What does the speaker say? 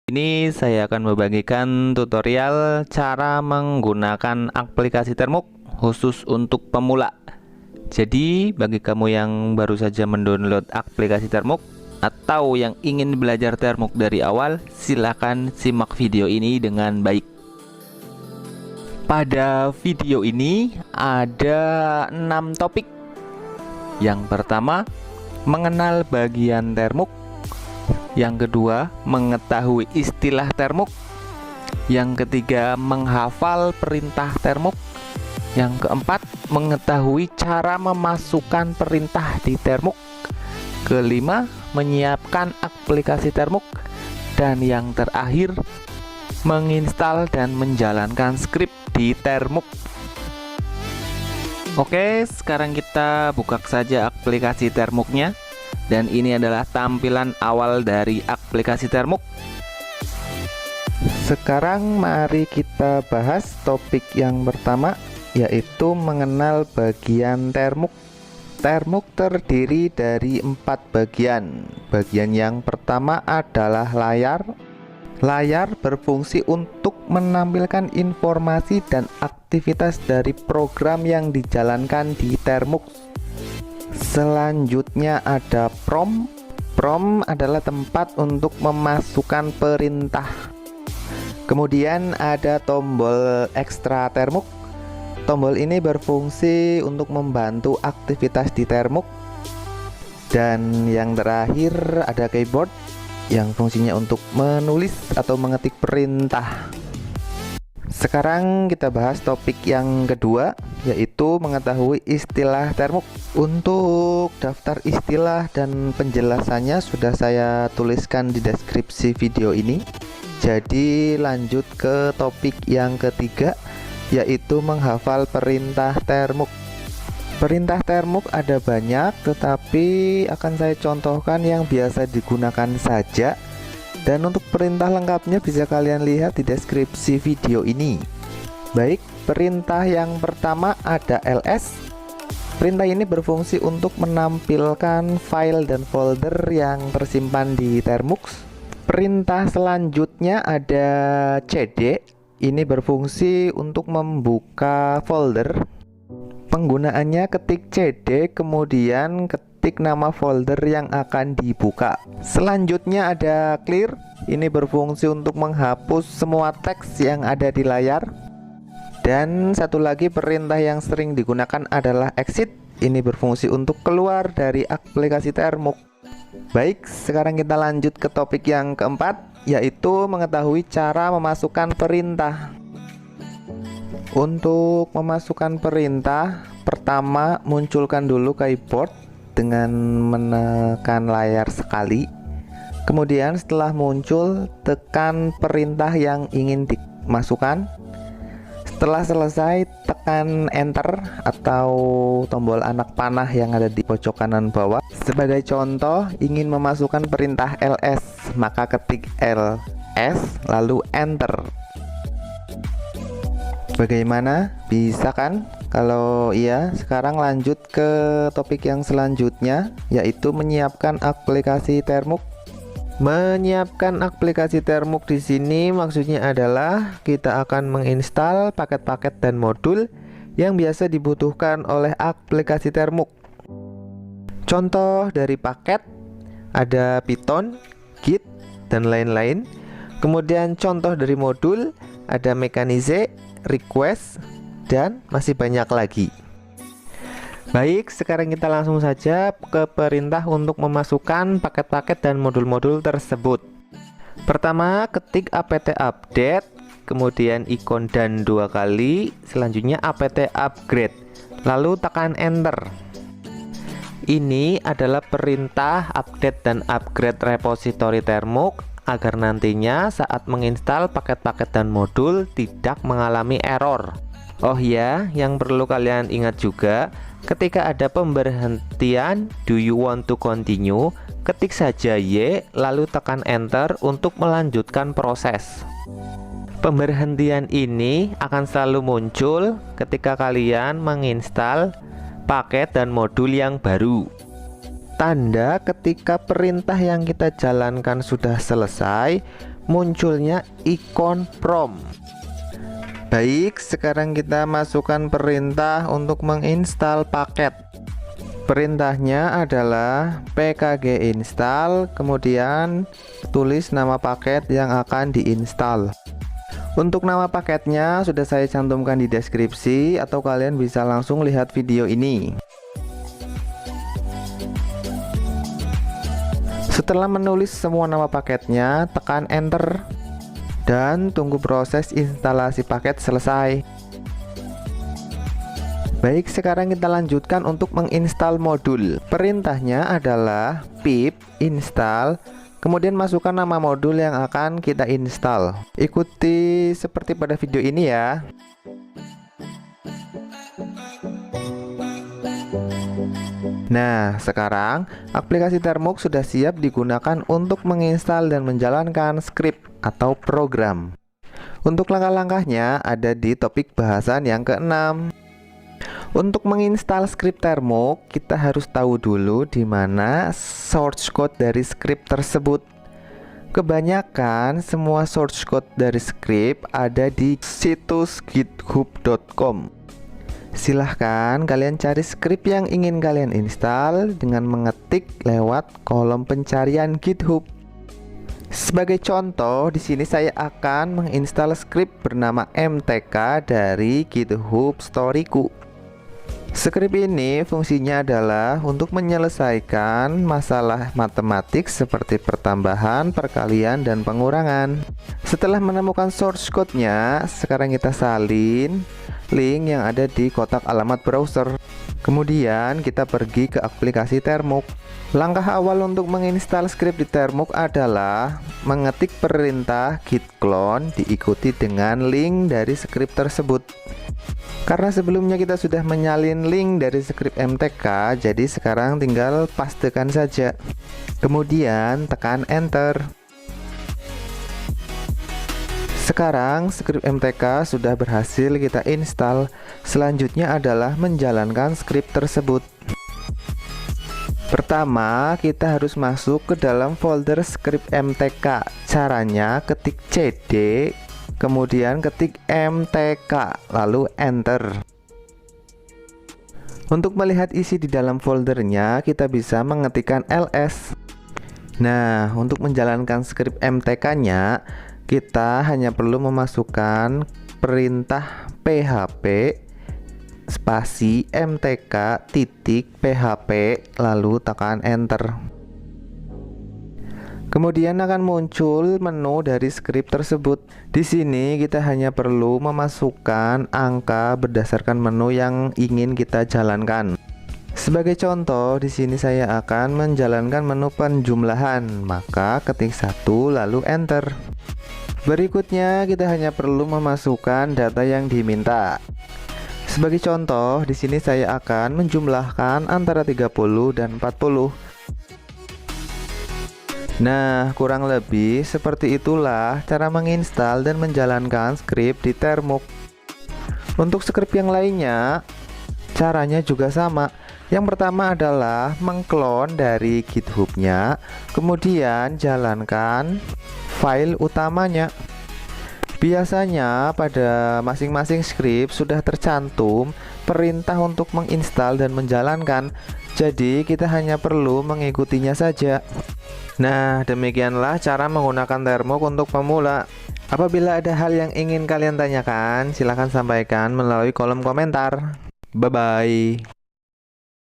Ini saya akan membagikan tutorial cara menggunakan aplikasi Termux khusus untuk pemula. Jadi bagi kamu yang baru saja mendownload aplikasi Termux atau yang ingin belajar Termux dari awal, silahkan simak video ini dengan baik. Pada video ini ada 6 topik. Yang pertama, mengenal bagian Termux. Yang kedua, mengetahui istilah Termux. Yang ketiga, menghafal perintah Termux. Yang keempat, mengetahui cara memasukkan perintah di Termux. Kelima, menyiapkan aplikasi Termux. Dan yang terakhir, menginstal dan menjalankan skrip di Termux. Oke, sekarang kita buka saja aplikasi Termuxnya. Dan ini adalah tampilan awal dari aplikasi Termux. Sekarang mari kita bahas topik yang pertama, yaitu mengenal bagian Termux. Termux terdiri dari 4 bagian. Bagian yang pertama adalah layar. Layar berfungsi untuk menampilkan informasi dan aktivitas dari program yang dijalankan di Termux. Selanjutnya ada prompt. Prompt adalah tempat untuk memasukkan perintah. Kemudian ada tombol ekstra Termux. Tombol ini berfungsi untuk membantu aktivitas di Termux. Dan yang terakhir ada keyboard yang fungsinya untuk menulis atau mengetik perintah. Sekarang kita bahas topik yang kedua, yaitu mengetahui istilah Termux. Untuk daftar istilah dan penjelasannya sudah saya tuliskan di deskripsi video ini. Jadi lanjut ke topik yang ketiga, yaitu menghafal perintah Termux. Perintah Termux ada banyak, tetapi akan saya contohkan yang biasa digunakan saja. Dan untuk perintah lengkapnya bisa kalian lihat di deskripsi video ini. Baik, perintah yang pertama ada ls. Perintah ini berfungsi untuk menampilkan file dan folder yang tersimpan di Termux. Perintah selanjutnya ada cd. Ini berfungsi untuk membuka folder. Penggunaannya ketik cd, kemudian ketik nama folder yang akan dibuka. Selanjutnya ada clear. Ini berfungsi untuk menghapus semua teks yang ada di layar. Dan satu lagi perintah yang sering digunakan adalah exit. Ini berfungsi untuk keluar dari aplikasi Termux. Baik, sekarang kita lanjut ke topik yang keempat, yaitu mengetahui cara memasukkan perintah. Untuk memasukkan perintah, pertama munculkan dulu keyboard dengan menekan layar sekali. Kemudian setelah muncul, tekan perintah yang ingin dimasukkan. Setelah selesai, tekan enter atau tombol anak panah yang ada di pojok kanan bawah. Sebagai contoh, ingin memasukkan perintah ls, maka ketik ls lalu enter. Bagaimana? Bisa kan? Kalau iya, sekarang lanjut ke topik yang selanjutnya, yaitu menyiapkan aplikasi Termux. Menyiapkan aplikasi Termux di sini maksudnya adalah kita akan menginstal paket-paket dan modul yang biasa dibutuhkan oleh aplikasi Termux. Contoh dari paket ada Python, Git, dan lain-lain. Kemudian contoh dari modul ada Mechanize, request, dan masih banyak lagi. Baik, sekarang kita langsung saja ke perintah untuk memasukkan paket-paket dan modul-modul tersebut. Pertama, ketik apt update, kemudian ikon dan 2 kali, selanjutnya apt upgrade, lalu tekan enter. Ini adalah perintah update dan upgrade repository Termux agar nantinya saat menginstal paket-paket dan modul tidak mengalami error. Oh ya, yang perlu kalian ingat juga, ketika ada pemberhentian do you want to continue, ketik saja Y lalu tekan enter untuk melanjutkan proses. Pemberhentian ini akan selalu muncul ketika kalian menginstal paket dan modul yang baru. Tanda ketika perintah yang kita jalankan sudah selesai munculnya ikon prom. Baik, sekarang kita masukkan perintah untuk menginstal paket. Perintahnya adalah pkg install, kemudian tulis nama paket yang akan diinstal. Untuk nama paketnya sudah saya cantumkan di deskripsi, atau kalian bisa langsung lihat video ini. Setelah menulis semua nama paketnya, tekan enter dan tunggu proses instalasi paket selesai. Baik, sekarang kita lanjutkan untuk menginstal modul. Perintahnya adalah pip install, kemudian masukkan nama modul yang akan kita install. Ikuti seperti pada video ini ya. Nah, sekarang aplikasi Termux sudah siap digunakan untuk menginstal dan menjalankan skrip atau program. Untuk langkah-langkahnya ada di topik bahasan yang ke-6. Untuk menginstal skrip Termux, kita harus tahu dulu di mana source code dari skrip tersebut. Kebanyakan semua source code dari skrip ada di situs github.com. Silahkan kalian cari skrip yang ingin kalian install dengan mengetik lewat kolom pencarian GitHub. Sebagai contoh, di sini saya akan menginstal skrip bernama MTK dari GitHub Storyku. Skrip ini fungsinya adalah untuk menyelesaikan masalah matematik seperti pertambahan, perkalian, dan pengurangan. Setelah menemukan source code-nya, sekarang kita salin link yang ada di kotak alamat browser. Kemudian kita pergi ke aplikasi Termux. Langkah awal untuk menginstal skrip di Termux adalah mengetik perintah git clone diikuti dengan link dari skrip tersebut. Karena sebelumnya kita sudah menyalin link dari skrip MTK, jadi sekarang tinggal pastekan saja. Kemudian tekan enter. Sekarang skrip MTK sudah berhasil kita install. Selanjutnya adalah menjalankan skrip tersebut. Pertama, kita harus masuk ke dalam folder skrip MTK. Caranya ketik cd, kemudian ketik MTK, lalu enter. Untuk melihat isi di dalam foldernya, kita bisa mengetikkan ls. Nah, untuk menjalankan skrip MTK-nya, kita hanya perlu memasukkan perintah php spasi mtk titik php, lalu tekan enter. Kemudian akan muncul menu dari skrip tersebut. Di sini kita hanya perlu memasukkan angka berdasarkan menu yang ingin kita jalankan. Sebagai contoh, di sini saya akan menjalankan menu penjumlahan, maka ketik 1 lalu enter. Berikutnya kita hanya perlu memasukkan data yang diminta. Sebagai contoh, di sini saya akan menjumlahkan antara 30 dan 40. Nah, kurang lebih seperti itulah cara menginstal dan menjalankan skrip di Termux. Untuk skrip yang lainnya, caranya juga sama. Yang pertama adalah mengklon dari GitHub-nya, kemudian jalankan file utamanya. Biasanya pada masing-masing skrip sudah tercantum perintah untuk menginstal dan menjalankan, jadi kita hanya perlu mengikutinya saja. Nah, demikianlah cara menggunakan Termux untuk pemula. Apabila ada hal yang ingin kalian tanyakan, silahkan sampaikan melalui kolom komentar. Bye-bye.